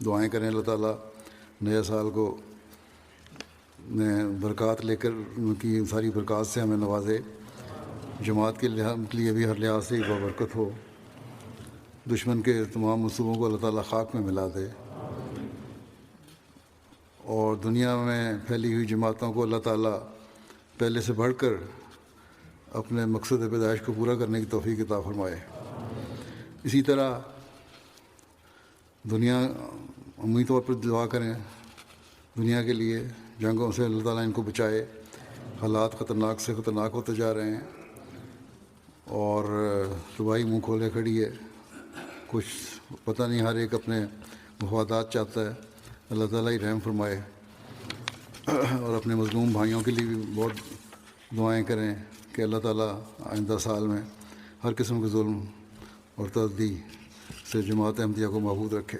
دعائیں کریں اللہ تعالیٰ نئے سال کو میں برکات لے کر ان کی ساری برکات سے ہمیں نوازے، جماعت کے لیے بھی ہر لحاظ سے بابرکت ہو، دشمن کے تمام منصوبوں کو اللہ تعالیٰ خاک میں ملا دے، اور دنیا میں پھیلی ہوئی جماعتوں کو اللہ تعالیٰ پہلے سے بڑھ کر اپنے مقصد پیدائش کو پورا کرنے کی توفیق عطا فرمائے۔ اسی طرح دنیا عمومی طور پر دعا کریں دنیا کے لیے، جنگوں سے اللہ تعالیٰ ان کو بچائے، حالات خطرناک سے خطرناک ہوتے جا رہے ہیں اور تباہی منہ کھولے کھڑی ہے، کچھ پتہ نہیں، ہر ایک اپنے مفادات چاہتا ہے۔ اللہ تعالیٰ ہی رحم فرمائے، اور اپنے مظلوم بھائیوں کے لیے بھی بہت دعائیں کریں کہ اللہ تعالیٰ آئندہ سال میں ہر قسم کے ظلم اور تعدی سے جماعت احمدیہ کو محفوظ رکھے۔